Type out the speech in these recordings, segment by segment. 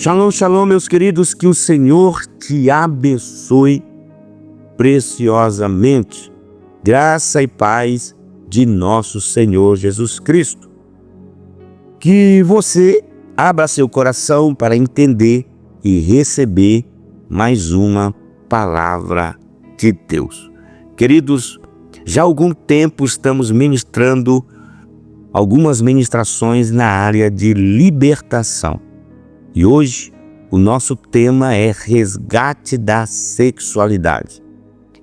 Shalom, shalom, meus queridos, que o Senhor te abençoe preciosamente. Graça e paz de nosso Senhor Jesus Cristo. Que você abra seu coração para entender e receber mais uma palavra de Deus. Queridos, já há algum tempo estamos ministrando algumas ministrações na área de libertação. E hoje o nosso tema é resgate da sexualidade.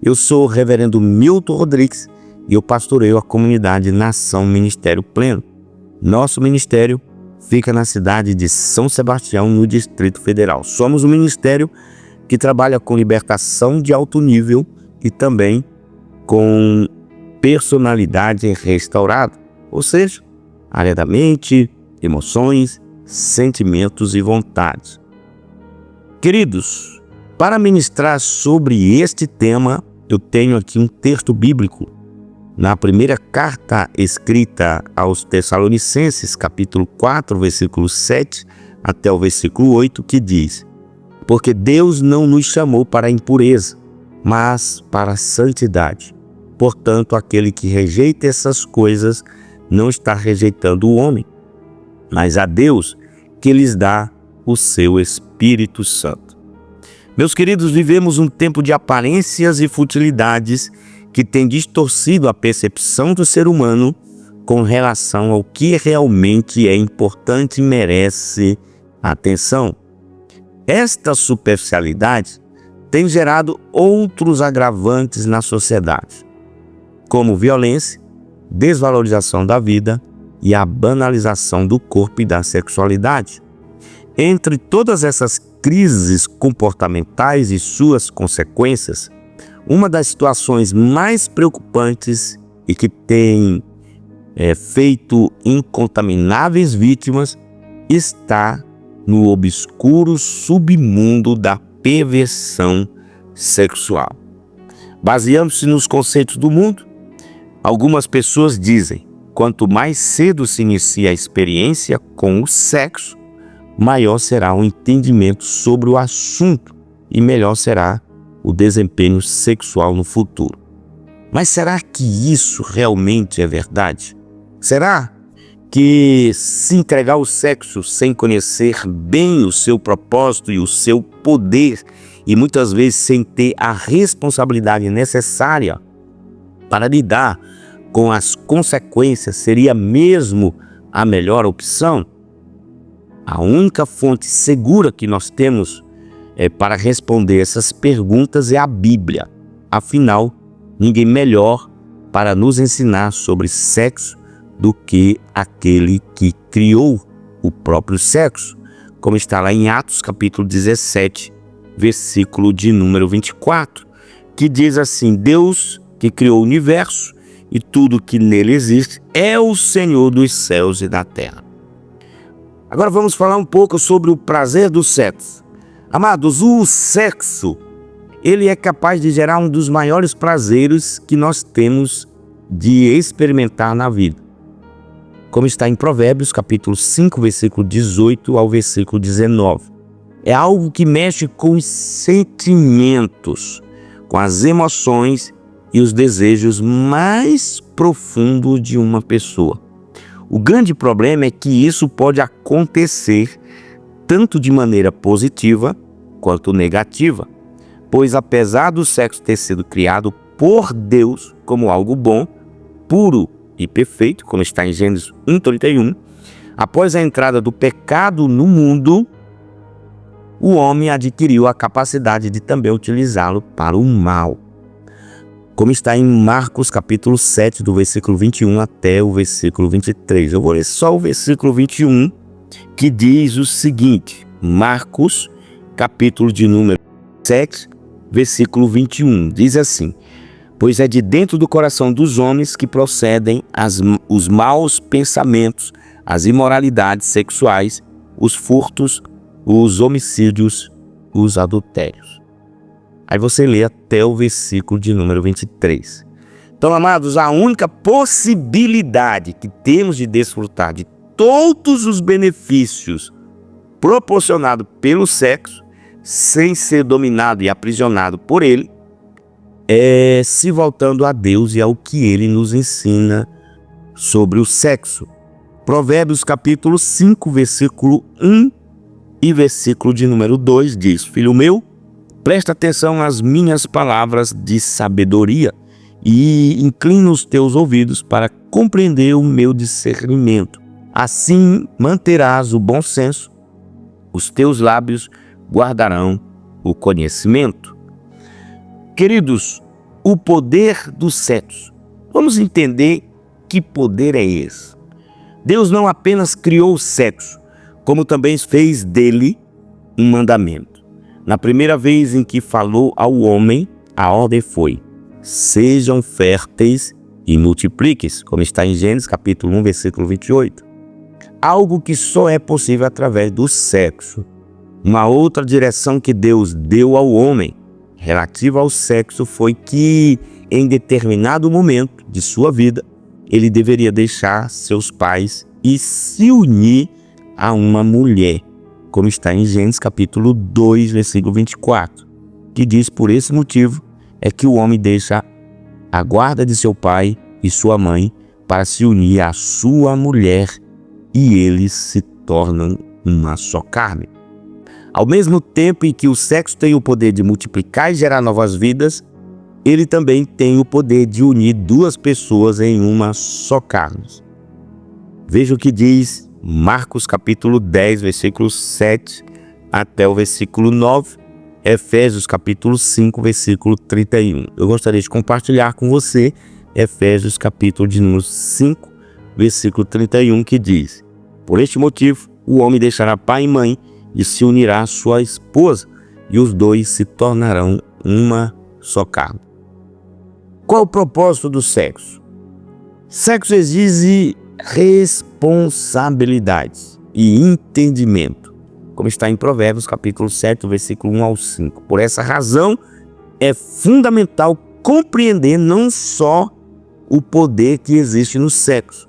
Eu sou o reverendo Milton Rodrigues e eu pastoreio a comunidade Nação Ministério Pleno. Nosso ministério fica na cidade de São Sebastião, no Distrito Federal. Somos um ministério que trabalha com libertação de alto nível e também com personalidade restaurada, ou seja, área da mente, emoções, sentimentos e vontades. Queridos, para ministrar sobre este tema, eu tenho aqui um texto bíblico na primeira carta escrita aos Tessalonicenses, capítulo 4, versículo 7 até o versículo 8, que diz: porque Deus não nos chamou para a impureza, mas para a santidade. Portanto, aquele que rejeita essas coisas não está rejeitando o homem, mas a Deus, que lhes dá o seu Espírito Santo. Meus queridos, vivemos um tempo de aparências e futilidades que tem distorcido a percepção do ser humano com relação ao que realmente é importante e merece atenção. Esta superficialidade tem gerado outros agravantes na sociedade, como violência, desvalorização da vida e a banalização do corpo e da sexualidade. Entre todas essas crises comportamentais e suas consequências, uma das situações mais preocupantes e que tem feito incontamináveis vítimas está no obscuro submundo da perversão sexual. Baseando-se nos conceitos do mundo, algumas pessoas dizem: quanto mais cedo se inicia a experiência com o sexo, maior será o entendimento sobre o assunto e melhor será o desempenho sexual no futuro. Mas será que isso realmente é verdade? Será que se entregar ao sexo sem conhecer bem o seu propósito e o seu poder, e muitas vezes sem ter a responsabilidade necessária para lidar com as consequências, seria mesmo a melhor opção? A única fonte segura que nós temos para responder essas perguntas é a Bíblia. Afinal, ninguém melhor para nos ensinar sobre sexo do que aquele que criou o próprio sexo, como está lá em Atos capítulo 17, versículo de número 24, que diz assim: Deus que criou o universo e tudo que nele existe é o Senhor dos céus e da terra. Agora vamos falar um pouco sobre o prazer do sexo. Amados, o sexo, ele é capaz de gerar um dos maiores prazeres que nós temos de experimentar na vida. Como está em Provérbios, capítulo 5, versículo 18 ao versículo 19. É algo que mexe com os sentimentos, com as emoções e os desejos mais profundos de uma pessoa. O grande problema é que isso pode acontecer tanto de maneira positiva quanto negativa, pois apesar do sexo ter sido criado por Deus como algo bom, puro e perfeito, como está em Gênesis 1:31, após a entrada do pecado no mundo, o homem adquiriu a capacidade de também utilizá-lo para o mal. Como está em Marcos capítulo 7, do versículo 21 até o versículo 23. Eu vou ler só o versículo 21, que diz o seguinte: Marcos, capítulo de número 7, versículo 21, diz assim: pois é de dentro do coração dos homens que procedem os maus pensamentos, as imoralidades sexuais, os furtos, os homicídios, os adultérios. Aí você lê até o versículo de número 23. Então, amados, a única possibilidade que temos de desfrutar de todos os benefícios proporcionado pelo sexo, sem ser dominado e aprisionado por ele, se voltando a Deus e ao que ele nos ensina sobre o sexo. Provérbios capítulo 5, versículo 1 e versículo de número 2 diz: Filho meu, presta atenção às minhas palavras de sabedoria e inclina os teus ouvidos para compreender o meu discernimento. Assim manterás o bom senso, os teus lábios guardarão o conhecimento. Queridos, o poder do sexo. Vamos entender que poder é esse. Deus não apenas criou o sexo, como também fez dele um mandamento. Na primeira vez em que falou ao homem, a ordem foi: sejam férteis e multipliquem-se, como está em Gênesis capítulo 1, versículo 28. Algo que só é possível através do sexo. Uma outra direção que Deus deu ao homem relativa ao sexo foi que, em determinado momento de sua vida, ele deveria deixar seus pais e se unir a uma mulher, como está em Gênesis capítulo 2, versículo 24, que diz: por esse motivo é que o homem deixa a guarda de seu pai e sua mãe para se unir à sua mulher e eles se tornam uma só carne. Ao mesmo tempo em que o sexo tem o poder de multiplicar e gerar novas vidas, ele também tem o poder de unir duas pessoas em uma só carne. Veja o que diz Marcos capítulo 10, versículo 7 até o versículo 9, Efésios capítulo 5, versículo 31. Eu gostaria de compartilhar com você Efésios capítulo de número 5, versículo 31, que diz: por este motivo, o homem deixará pai e mãe e se unirá à sua esposa, e os dois se tornarão uma só carne. Qual o propósito do sexo? Sexo exige responsabilidade e entendimento, como está em Provérbios capítulo 7, versículo 1 ao 5. Por essa razão, é fundamental compreender não só o poder que existe no sexo,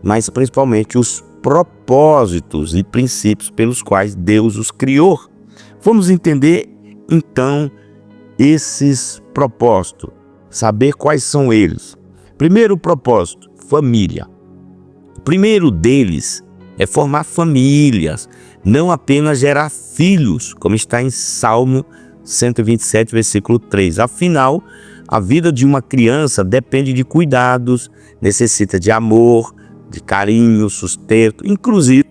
mas principalmente os propósitos e princípios pelos quais Deus os criou. Vamos entender, então, esses propósitos, saber quais são eles. Primeiro propósito, família. O primeiro deles é formar famílias, não apenas gerar filhos, como está em Salmo 127, versículo 3. Afinal, a vida de uma criança depende de cuidados, necessita de amor, de carinho, sustento, inclusive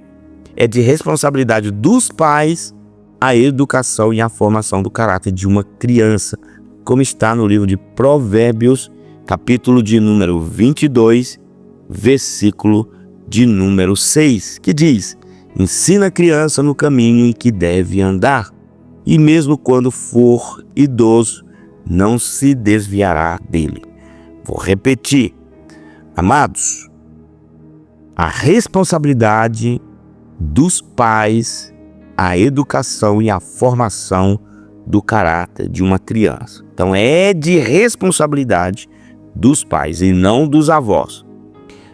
é de responsabilidade dos pais a educação e a formação do caráter de uma criança, como está no livro de Provérbios, capítulo de número 22, versículo de número 6, que diz: ensina a criança no caminho em que deve andar, e mesmo quando for idoso, não se desviará dele. Vou repetir. Amados, a responsabilidade dos pais, a educação e a formação do caráter de uma criança. Então é de responsabilidade dos pais e não dos avós.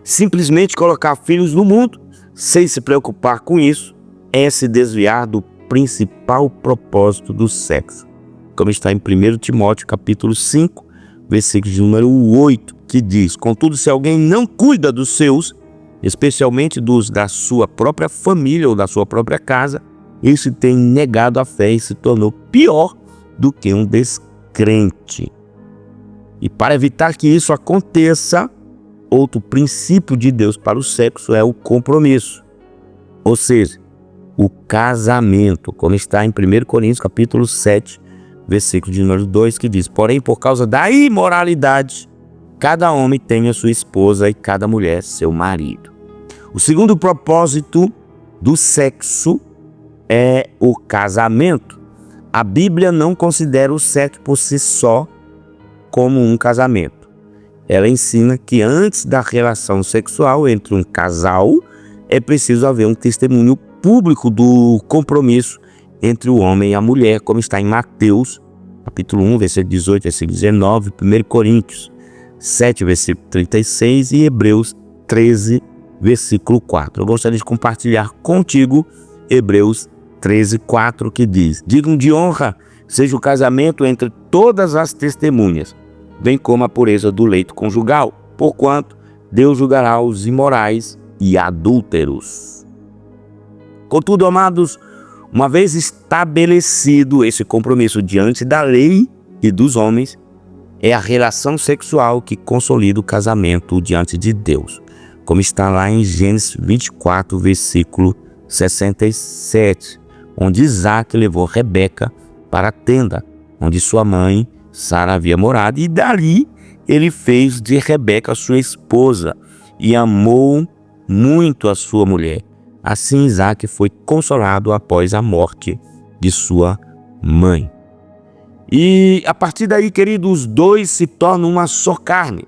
Simplesmente colocar filhos no mundo sem se preocupar com isso é se desviar do principal propósito do sexo, como está em 1 Timóteo capítulo 5, versículo de número 8, que diz: contudo, se alguém não cuida dos seus, especialmente dos da sua própria família ou da sua própria casa, esse tem negado a fé e se tornou pior do que um descrente. E para evitar que isso aconteça, outro princípio de Deus para o sexo é o compromisso, ou seja, o casamento, como está em 1 Coríntios capítulo 7, versículo de número 2, que diz: porém, por causa da imoralidade, cada homem tem a sua esposa e cada mulher seu marido. O segundo propósito do sexo é o casamento. A Bíblia não considera o sexo por si só como um casamento. Ela ensina que antes da relação sexual entre um casal, é preciso haver um testemunho público do compromisso entre o homem e a mulher, como está em Mateus, capítulo 1, versículo 18, versículo 19, 1 Coríntios 7, versículo 36 e Hebreus 13, versículo 4. Eu gostaria de compartilhar contigo Hebreus 13:4, que diz: digno de honra seja o casamento entre todas as testemunhas, bem como a pureza do leito conjugal, porquanto Deus julgará os imorais e adúlteros. Contudo, amados, uma vez estabelecido esse compromisso diante da lei e dos homens, é a relação sexual que consolida o casamento diante de Deus, como está lá em Gênesis 24, versículo 67, onde Isaac levou Rebeca para a tenda, onde sua mãe Sara havia morado, e dali ele fez de Rebeca sua esposa e amou muito a sua mulher. Assim Isaac foi consolado após a morte de sua mãe. E a partir daí, queridos, os dois se tornam uma só carne.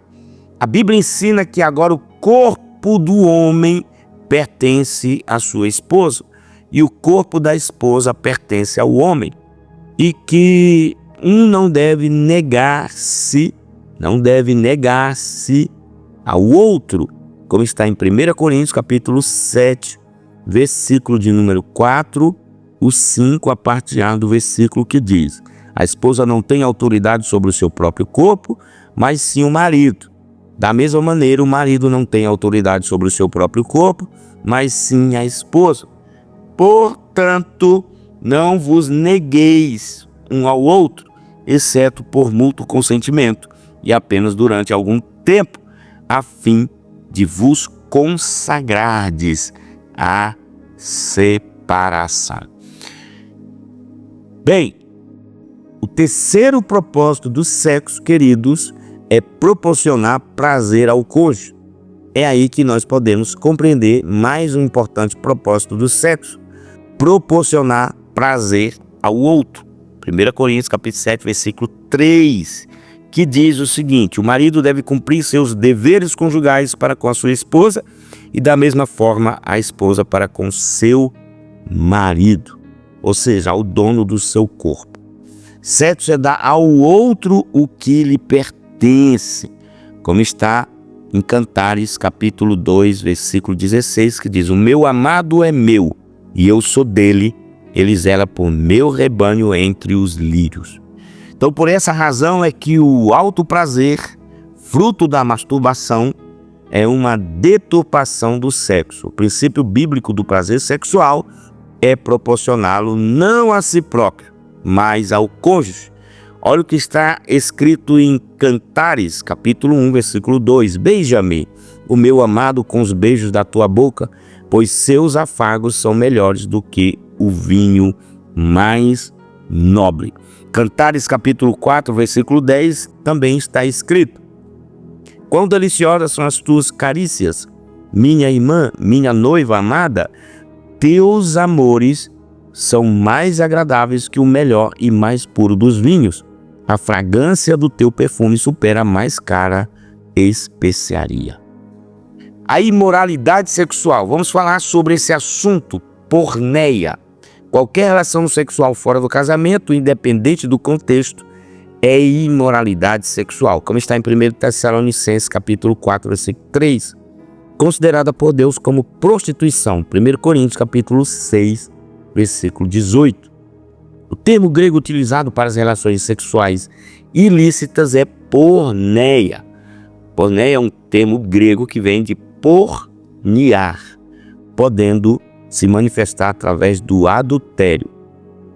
A Bíblia ensina que agora o corpo do homem pertence à sua esposa e o corpo da esposa pertence ao homem, e que um não deve negar-se ao outro, como está em 1 Coríntios capítulo 7, versículo de número 4, o 5, a parte A do versículo, que diz: a esposa não tem autoridade sobre o seu próprio corpo, mas sim o marido. Da mesma maneira, o marido não tem autoridade sobre o seu próprio corpo, mas sim a esposa. Portanto, não vos negueis um ao outro, exceto por mútuo consentimento, e apenas durante algum tempo, a fim de vos consagrardes à separação. Bem, o terceiro propósito do sexo, queridos, é proporcionar prazer ao cônjuge. É aí que nós podemos compreender mais um importante propósito do sexo: proporcionar prazer ao outro. 1 Coríntios capítulo 7, versículo 3, que diz o seguinte: o marido deve cumprir seus deveres conjugais para com a sua esposa e da mesma forma a esposa para com seu marido, ou seja, ao dono do seu corpo. Sexo é dar ao outro o que lhe pertence, como está em Cantares capítulo 2, versículo 16, que diz: o meu amado é meu e eu sou dele, ele zela por meu rebanho entre os lírios. Então, por essa razão é que o alto prazer, fruto da masturbação, é uma deturpação do sexo. O princípio bíblico do prazer sexual é proporcioná-lo não a si próprio, mas ao cônjuge. Olha o que está escrito em Cantares, capítulo 1, versículo 2: beija-me, o meu amado, com os beijos da tua boca, pois seus afagos são melhores do que o vinho mais nobre. Cantares capítulo 4, versículo 10, também está escrito: quão deliciosas são as tuas carícias, minha irmã, minha noiva amada, teus amores são mais agradáveis que o melhor e mais puro dos vinhos. A fragrância do teu perfume supera a mais cara especiaria. A imoralidade sexual. Vamos falar sobre esse assunto, porneia. Qualquer relação sexual fora do casamento, independente do contexto, é imoralidade sexual, como está em 1 Tessalonicenses capítulo 4, versículo 3, considerada por Deus como prostituição. 1 Coríntios capítulo 6, versículo 18. O termo grego utilizado para as relações sexuais ilícitas é porneia. Porneia é um termo grego que vem de pornear, podendo se manifestar através do adultério,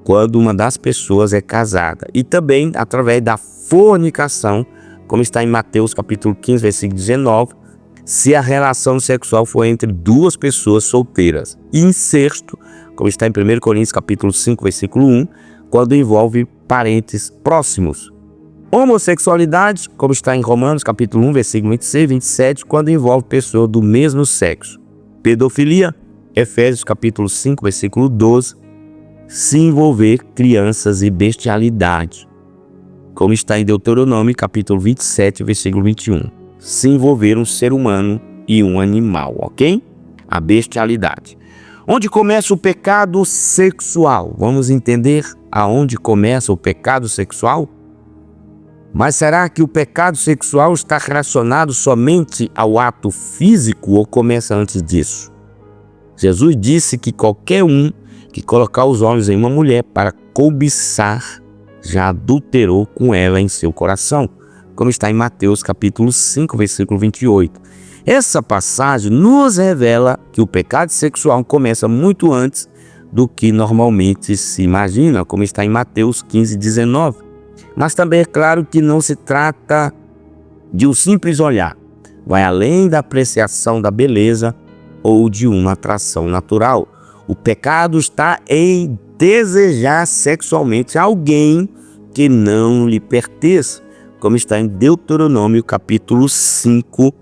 quando uma das pessoas é casada, e também através da fornicação, como está em Mateus capítulo 15, versículo 19, se a relação sexual for entre duas pessoas solteiras. E incesto, como está em 1 Coríntios capítulo 5, versículo 1, quando envolve parentes próximos. Homossexualidade, como está em Romanos capítulo 1, versículo 26 e 27, quando envolve pessoa do mesmo sexo. Pedofilia, Efésios capítulo 5, versículo 12, se envolver crianças e bestialidade, como está em Deuteronômio capítulo 27, versículo 21, se envolver um ser humano e um animal, ok? A bestialidade. Onde começa o pecado sexual? Vamos entender aonde começa o pecado sexual? Mas será que o pecado sexual está relacionado somente ao ato físico ou começa antes disso? Jesus disse que qualquer um que colocar os olhos em uma mulher para cobiçar, já adulterou com ela em seu coração, como está em Mateus capítulo 5, versículo 28. Essa passagem nos revela que o pecado sexual começa muito antes do que normalmente se imagina, como está em Mateus 15, 19. Mas também é claro que não se trata de um simples olhar, vai além da apreciação da beleza ou de uma atração natural. O pecado está em desejar sexualmente alguém que não lhe pertence, como está em Deuteronômio capítulo 5,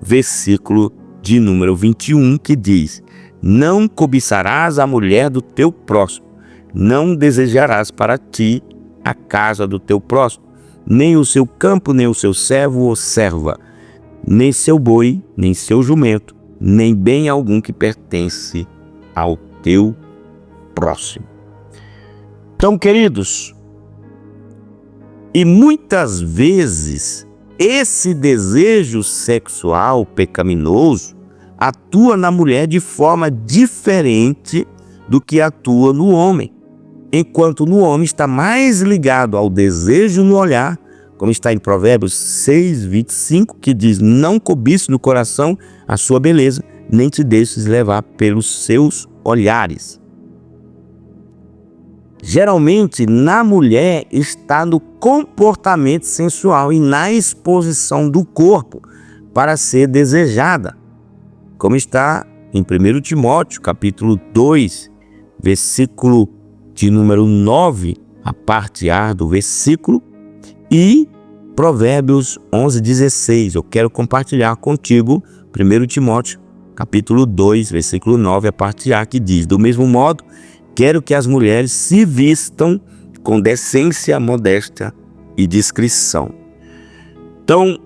versículo de número 21, que diz: não cobiçarás a mulher do teu próximo, não desejarás para ti a casa do teu próximo, nem o seu campo, nem o seu servo ou serva, nem seu boi, nem seu jumento, nem bem algum que pertence ao teu próximo. Então, queridos, e muitas vezes esse desejo sexual pecaminoso atua na mulher de forma diferente do que atua no homem, enquanto no homem está mais ligado ao desejo no olhar, como está em Provérbios 6, 25, que diz: não cobice no coração a sua beleza, nem te deixes levar pelos seus olhares. Geralmente, na mulher está no comportamento sensual e na exposição do corpo para ser desejada, como está em 1 Timóteo, capítulo 2, versículo de número 9, a parte A do versículo, e Provérbios 11, 16. Eu quero compartilhar contigo 1 Timóteo, capítulo 2, versículo 9, a parte A, que diz: do mesmo modo, quero que as mulheres se vistam com decência, modéstia e discrição. Então,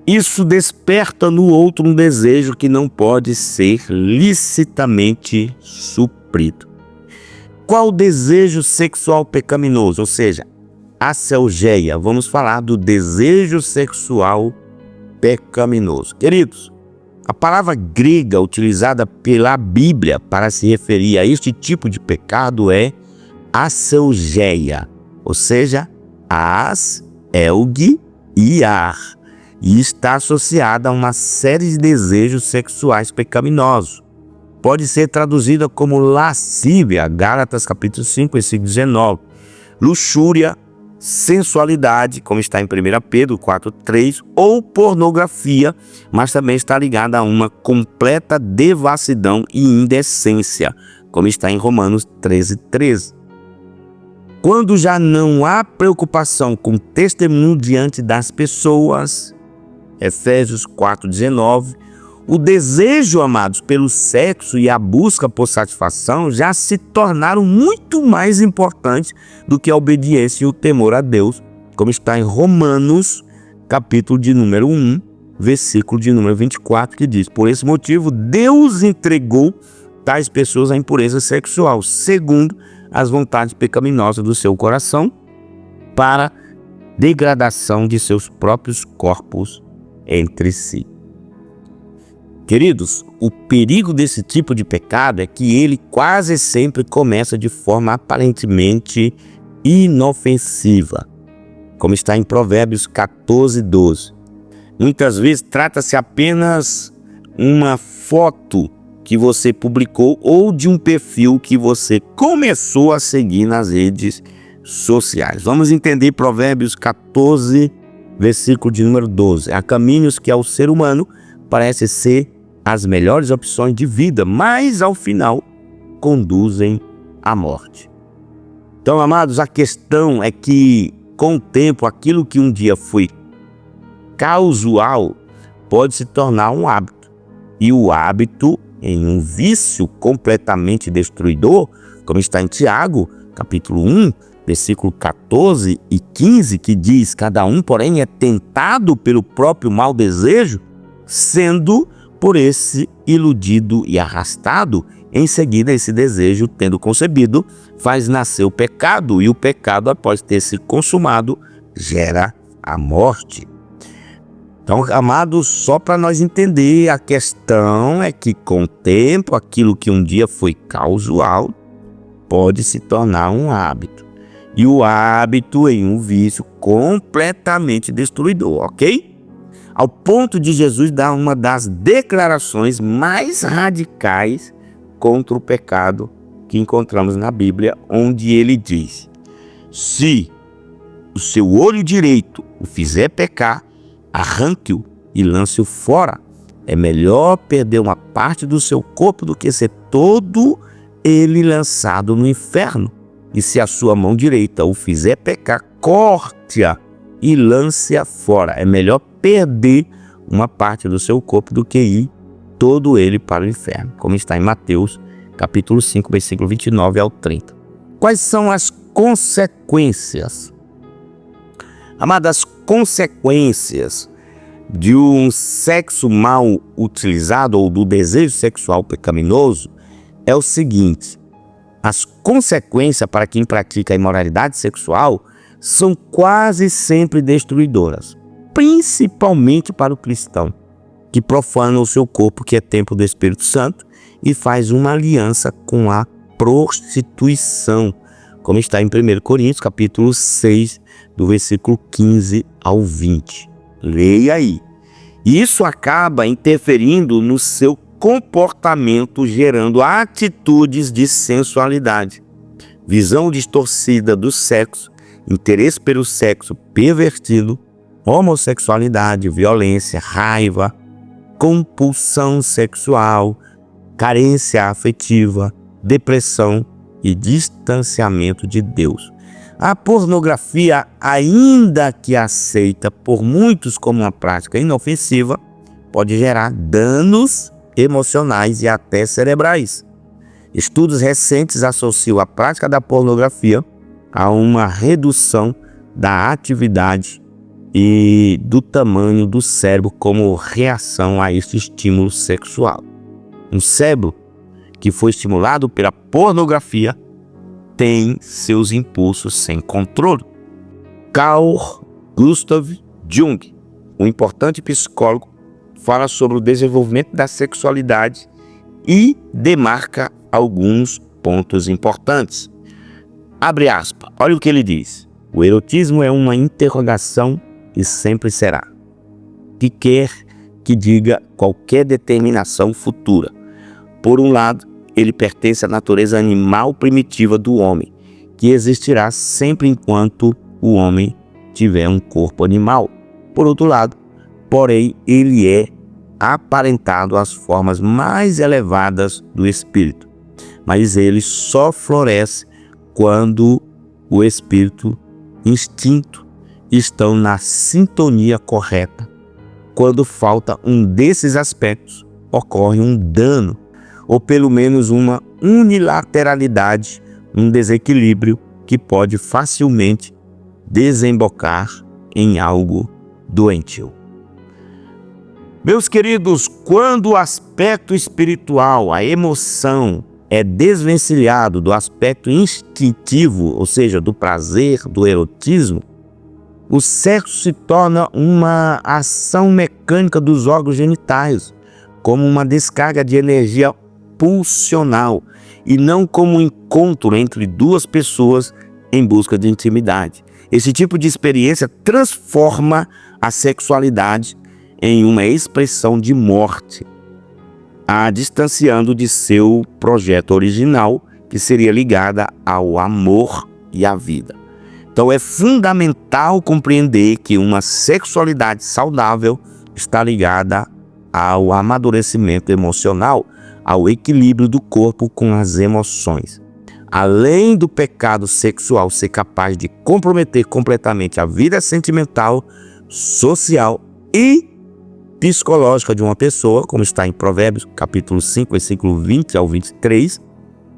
isso desperta no outro um desejo que não pode ser licitamente suprido. Qual o desejo sexual pecaminoso? Ou seja, a selgeia. Vamos falar do desejo sexual pecaminoso. Queridos, a palavra grega utilizada pela Bíblia para se referir a este tipo de pecado é aselgeia, ou seja, as, elg e ar, e está associada a uma série de desejos sexuais pecaminosos. Pode ser traduzida como lascívia, Gálatas capítulo 5, versículo 19, luxúria, sensualidade, como está em 1 Pedro 4:3, ou pornografia, mas também está ligada a uma completa devassidão e indecência, como está em Romanos 13:13. Quando já não há preocupação com testemunho diante das pessoas, Efésios 4:19, o desejo, amados, pelo sexo e a busca por satisfação já se tornaram muito mais importantes do que a obediência e o temor a Deus, como está em Romanos, capítulo de número 1, versículo de número 24, que diz: por esse motivo, Deus entregou tais pessoas à impureza sexual, segundo as vontades pecaminosas do seu coração, para degradação de seus próprios corpos entre si. Queridos, o perigo desse tipo de pecado é que ele quase sempre começa de forma aparentemente inofensiva, como está em Provérbios 14:12. Muitas vezes trata-se apenas uma foto que você publicou ou de um perfil que você começou a seguir nas redes sociais. Vamos entender Provérbios 14, versículo de número 12. Há caminhos que ao ser humano parece ser as melhores opções de vida, mas ao final conduzem à morte. Então, amados, a questão é que com o tempo aquilo que um dia foi casual pode se tornar um hábito, e o hábito em um vício completamente destruidor, como está em Tiago, capítulo 1, versículo 14 e 15, que diz: cada um, porém, é tentado pelo próprio mau desejo, sendo por esse iludido e arrastado. Em seguida, esse desejo, tendo concebido, faz nascer o pecado, e o pecado, após ter se consumado, gera a morte. Então, amados, só para nós entender, a questão é que com o tempo, aquilo que um dia foi casual pode se tornar um hábito. E o hábito em um vício completamente destruidor, ok? Ao ponto de Jesus dar uma das declarações mais radicais contra o pecado que encontramos na Bíblia, onde ele diz: se o seu olho direito o fizer pecar, arranque-o e lance-o fora. É melhor perder uma parte do seu corpo do que ser todo ele lançado no inferno. E se a sua mão direita o fizer pecar, corte-a e lance-a fora. É melhor perder uma parte do seu corpo do que ir todo ele para o inferno, como está em Mateus, capítulo 5, versículo 29 ao 30. Quais são as consequências? Amadas, consequências de um sexo mal utilizado ou do desejo sexual pecaminoso é o seguinte: as consequências para quem pratica a imoralidade sexual são quase sempre destruidoras, principalmente para o cristão, que profana o seu corpo, que é templo do Espírito Santo, e faz uma aliança com a prostituição, como está em 1 Coríntios, capítulo 6, do versículo 15 ao 20. Leia aí. Isso acaba interferindo no seu comportamento, gerando atitudes de sensualidade, visão distorcida do sexo, interesse pelo sexo pervertido, homossexualidade, violência, raiva, compulsão sexual, carência afetiva, depressão e distanciamento de Deus. A pornografia, ainda que aceita por muitos como uma prática inofensiva, pode gerar danos emocionais e até cerebrais. Estudos recentes associam a prática da pornografia a uma redução da atividade e do tamanho do cérebro como reação a este estímulo sexual. Um cérebro que foi estimulado pela pornografia tem seus impulsos sem controle. Carl Gustav Jung, um importante psicólogo, fala sobre o desenvolvimento da sexualidade e demarca alguns pontos importantes. Abre aspas, olha o que ele diz: o erotismo é uma interrogação e sempre será, que quer que diga qualquer determinação futura. Por um lado, ele pertence à natureza animal primitiva do homem, que existirá sempre enquanto o homem tiver um corpo animal. Por outro lado, porém, ele é aparentado às formas mais elevadas do espírito, mas ele só floresce quando o espírito e instinto estão na sintonia correta. Quando falta um desses aspectos, ocorre um dano, ou pelo menos uma unilateralidade, um desequilíbrio que pode facilmente desembocar em algo doentio. Meus queridos, quando o aspecto espiritual, a emoção, é desvencilhado do aspecto instintivo, ou seja, do prazer, do erotismo, o sexo se torna uma ação mecânica dos órgãos genitais, como uma descarga de energia pulsional, e não como um encontro entre duas pessoas em busca de intimidade. Esse tipo de experiência transforma a sexualidade em uma expressão de morte, a distanciando de seu projeto original, que seria ligada ao amor e à vida. Então é fundamental compreender que uma sexualidade saudável está ligada ao amadurecimento emocional, ao equilíbrio do corpo com as emoções. Além do pecado sexual ser capaz de comprometer completamente a vida sentimental, social e psicológica de uma pessoa, como está em Provérbios, capítulo 5, versículo 20 ao 23,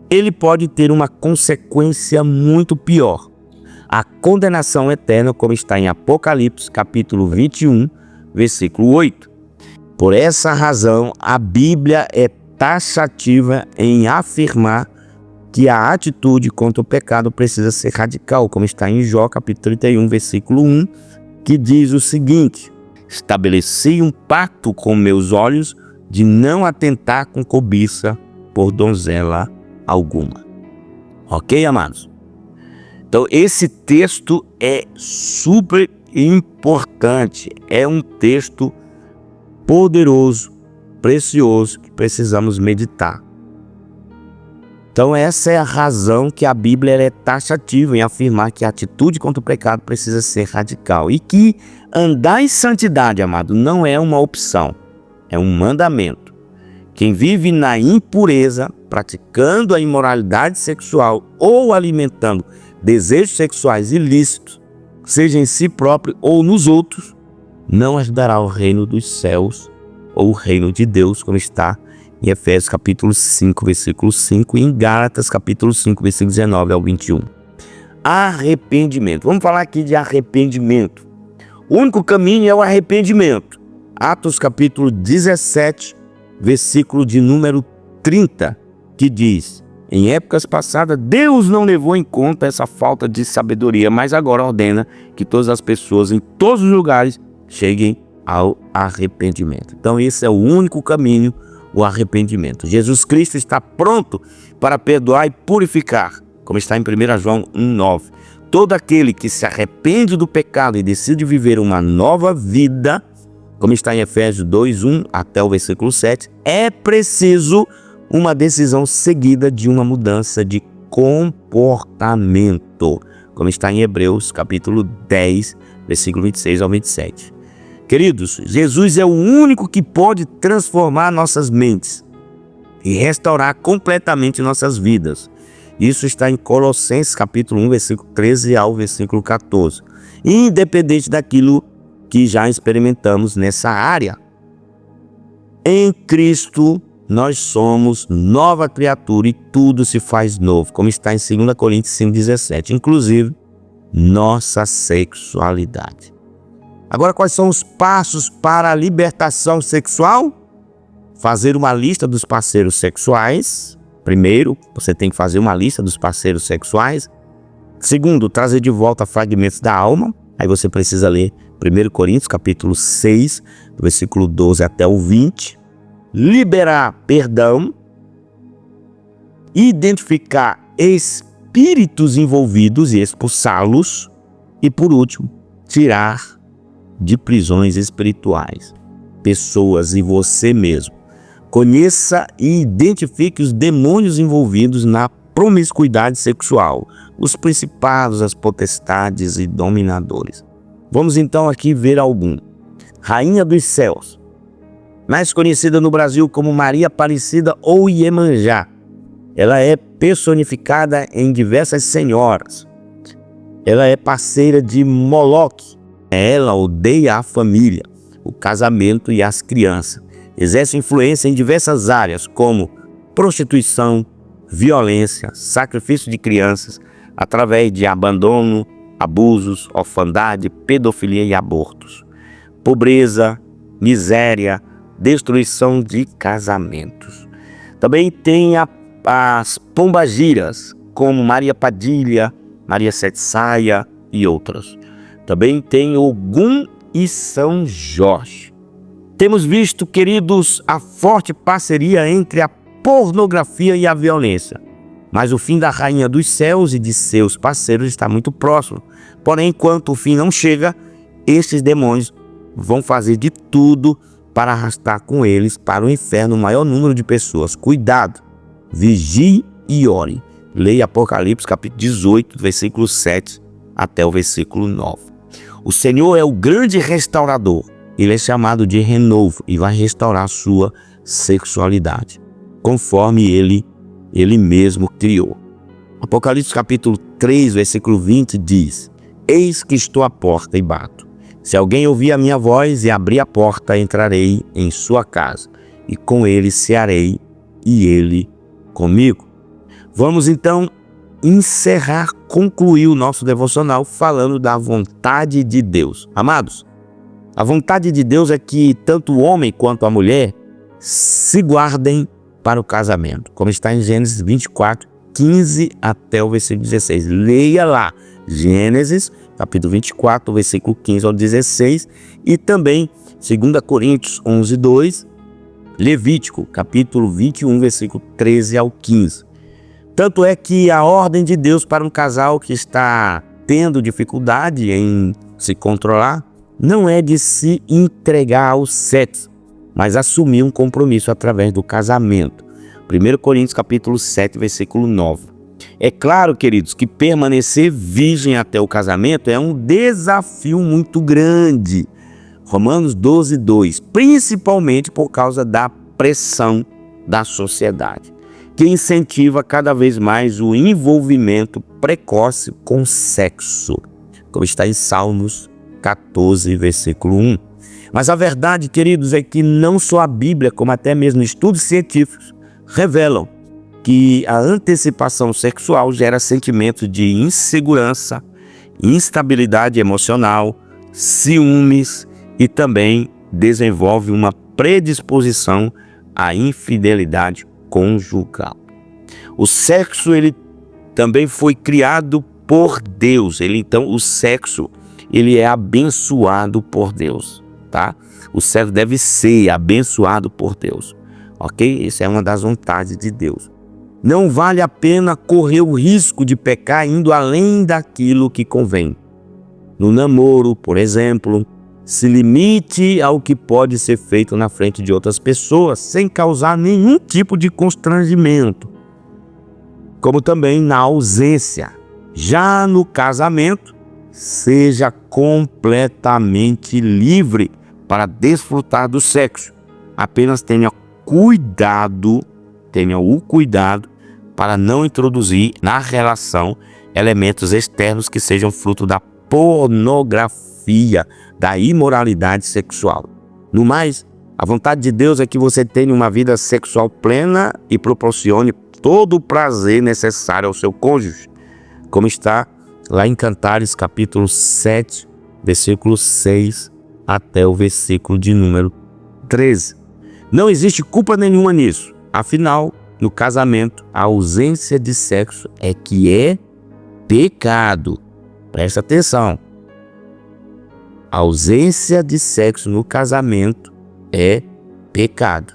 ele pode ter uma consequência muito pior: a condenação eterna, como está em Apocalipse, capítulo 21, versículo 8. Por essa razão, a Bíblia é taxativa em afirmar que a atitude contra o pecado precisa ser radical, como está em Jó, capítulo 31, versículo 1, que diz o seguinte: estabeleci um pacto com meus olhos de não atentar com cobiça por donzela alguma. Ok, amados? Então, esse texto é super importante. É um texto poderoso, precioso, que precisamos meditar. Então, essa é a razão que a Bíblia é taxativa em afirmar que a atitude contra o pecado precisa ser radical. E que andar em santidade, amado, não é uma opção, é um mandamento. Quem vive na impureza, praticando a imoralidade sexual ou alimentando desejos sexuais ilícitos, seja em si próprio ou nos outros, não ajudará o reino dos céus ou o reino de Deus, como está em Efésios capítulo 5, versículo 5 e em Gálatas capítulo 5, versículo 19 ao 21. Arrependimento. Vamos falar aqui de arrependimento. O único caminho é o arrependimento. Atos capítulo 17, versículo de número 30, que diz: em épocas passadas, Deus não levou em conta essa falta de sabedoria, mas agora ordena que todas as pessoas em todos os lugares cheguem ao arrependimento. Então esse é o único caminho, o arrependimento. Jesus Cristo está pronto para perdoar e purificar, como está em 1 João 1,9. Todo aquele que se arrepende do pecado e decide viver uma nova vida, como está em Efésios 2:1 até o versículo 7, é preciso uma decisão seguida de uma mudança de comportamento, como está em Hebreus capítulo 10, versículo 26 ao 27. Queridos, Jesus é o único que pode transformar nossas mentes e restaurar completamente nossas vidas. Isso está em Colossenses capítulo 1, versículo 13 ao versículo 14. Independente daquilo que já experimentamos nessa área. Em Cristo, nós somos nova criatura e tudo se faz novo, como está em 2 Coríntios 5,17, inclusive nossa sexualidade. Agora, quais são os passos para a libertação sexual? Fazer uma lista dos parceiros sexuais. Primeiro, você tem que fazer uma lista dos parceiros sexuais. Segundo, trazer de volta fragmentos da alma. Aí você precisa ler 1 Coríntios capítulo 6, do versículo 12 até o 20. Liberar perdão. Identificar espíritos envolvidos e expulsá-los. E por último, tirar de prisões espirituais pessoas e você mesmo. Conheça e identifique os demônios envolvidos na promiscuidade sexual, os principados, as potestades e dominadores. Vamos então aqui ver algum. Rainha dos Céus, mais conhecida no Brasil como Maria Aparecida ou Iemanjá. Ela é personificada em diversas senhoras. Ela é parceira de Moloque. Ela odeia a família, o casamento e as crianças. Exerce influência em diversas áreas, como prostituição, violência, sacrifício de crianças, através de abandono, abusos, orfandade, pedofilia e abortos. Pobreza, miséria, destruição de casamentos. Também tem as pombagiras, como Maria Padilha, Maria Sete Saia e outras. Também tem Ogum e São Jorge. Temos visto, queridos, a forte parceria entre a pornografia e a violência. Mas o fim da Rainha dos Céus e de seus parceiros está muito próximo. Porém, enquanto o fim não chega, estes demônios vão fazer de tudo para arrastar com eles para o inferno o maior número de pessoas. Cuidado, vigie e ore. Leia Apocalipse capítulo 18, versículo 7 até o versículo 9. O Senhor é o grande restaurador. Ele é chamado de renovo e vai restaurar a sua sexualidade, conforme ele mesmo criou. Apocalipse capítulo 3, versículo 20 diz: eis que estou à porta e bato. Se alguém ouvir a minha voz e abrir a porta, entrarei em sua casa, e com ele cearei, e ele comigo. Vamos então concluir o nosso devocional falando da vontade de Deus. Amados, a vontade de Deus é que tanto o homem quanto a mulher se guardem para o casamento, como está em Gênesis 24, 15 até o versículo 16. Leia lá, Gênesis, capítulo 24, versículo 15 ao 16, e também 2 Coríntios 11, 2, Levítico, capítulo 21, versículo 13 ao 15. Tanto é que a ordem de Deus para um casal que está tendo dificuldade em se controlar não é de se entregar ao sexo, mas assumir um compromisso através do casamento. 1 Coríntios capítulo 7, versículo 9. É claro, queridos, que permanecer virgem até o casamento é um desafio muito grande. Romanos 12, 2. Principalmente por causa da pressão da sociedade, que incentiva cada vez mais o envolvimento precoce com sexo, como está em Salmos 14, versículo 1. Mas a verdade, queridos, é que não só a Bíblia, como até mesmo estudos científicos, revelam que a antecipação sexual gera sentimentos de insegurança, instabilidade emocional, ciúmes e também desenvolve uma predisposição à infidelidade conjugal. O sexo, ele também foi criado por Deus. O sexo, ele é abençoado por Deus, tá? O sexo deve ser abençoado por Deus, ok? Essa é uma das vontades de Deus. Não vale a pena correr o risco de pecar indo além daquilo que convém. No namoro, por exemplo, se limite ao que pode ser feito na frente de outras pessoas sem causar nenhum tipo de constrangimento, como também na ausência. Já no casamento, seja completamente livre para desfrutar do sexo. Apenas tenha o cuidado para não introduzir na relação elementos externos que sejam fruto da pornografia, da imoralidade sexual. No mais, a vontade de Deus é que você tenha uma vida sexual plena e proporcione todo o prazer necessário ao seu cônjuge, como está lá em Cantares capítulo 7, versículo 6 até o versículo de número 13. Não existe culpa nenhuma nisso. Afinal, no casamento, a ausência de sexo é que é pecado. Presta atenção. A ausência de sexo no casamento é pecado.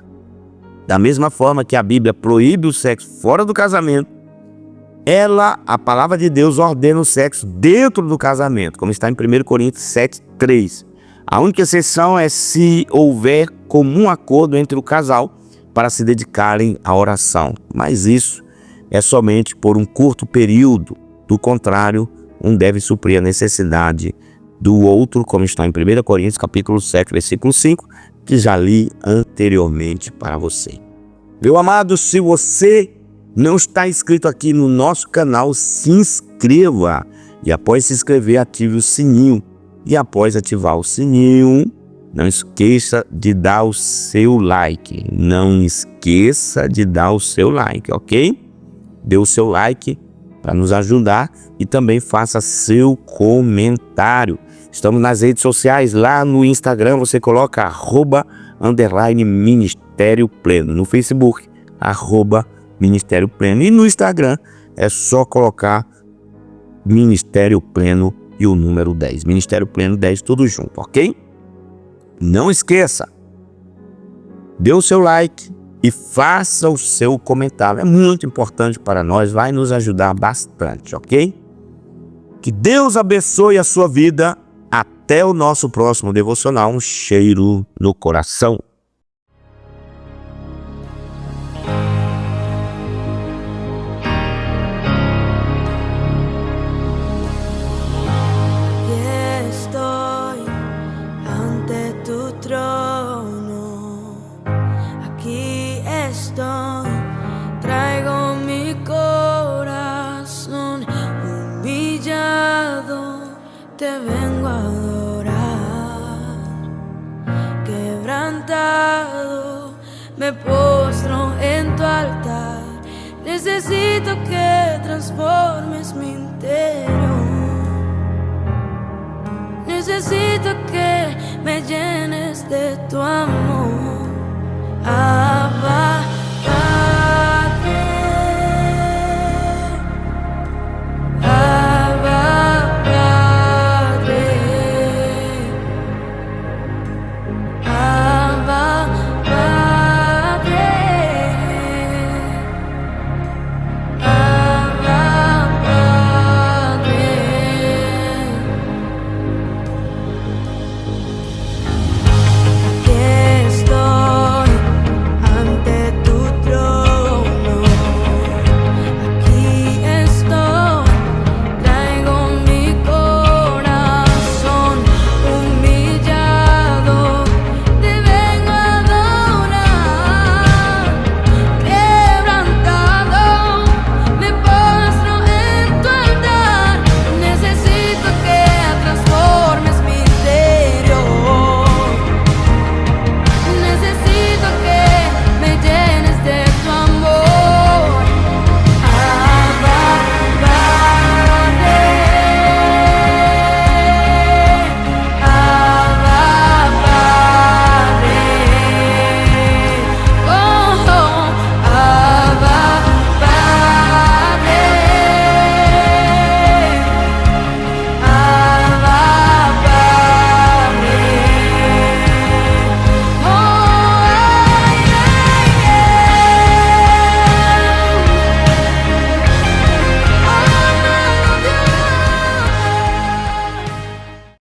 Da mesma forma que a Bíblia proíbe o sexo fora do casamento, a palavra de Deus ordena o sexo dentro do casamento, como está em 1 Coríntios 7, 3. A única exceção é se houver comum acordo entre o casal para se dedicarem à oração, mas isso é somente por um curto período. Do contrário, um deve suprir a necessidade do outro, como está em 1 Coríntios capítulo 7, versículo 5, que já li anteriormente para você. Meu amado, se você não está inscrito aqui no nosso canal, se inscreva e após se inscrever, ative o sininho. E após ativar o sininho, não esqueça de dar o seu like. Não esqueça de dar o seu like, ok? Dê o seu like para nos ajudar e também faça seu comentário. Estamos nas redes sociais, lá no Instagram você coloca @Ministério Pleno. No Facebook, @Ministério Pleno. E no Instagram é só colocar Ministério Pleno e o número 10. Ministério Pleno 10, tudo junto, ok? Não esqueça, dê o seu like e faça o seu comentário. É muito importante para nós, vai nos ajudar bastante, ok? Que Deus abençoe a sua vida. Até o nosso próximo devocional. Um cheiro no coração. Traigo mi corazón humillado, te vengo a adorar. Quebrantado, me postro en tu altar. Necesito que transformes mi interior. Necesito que me llenes de tu amor.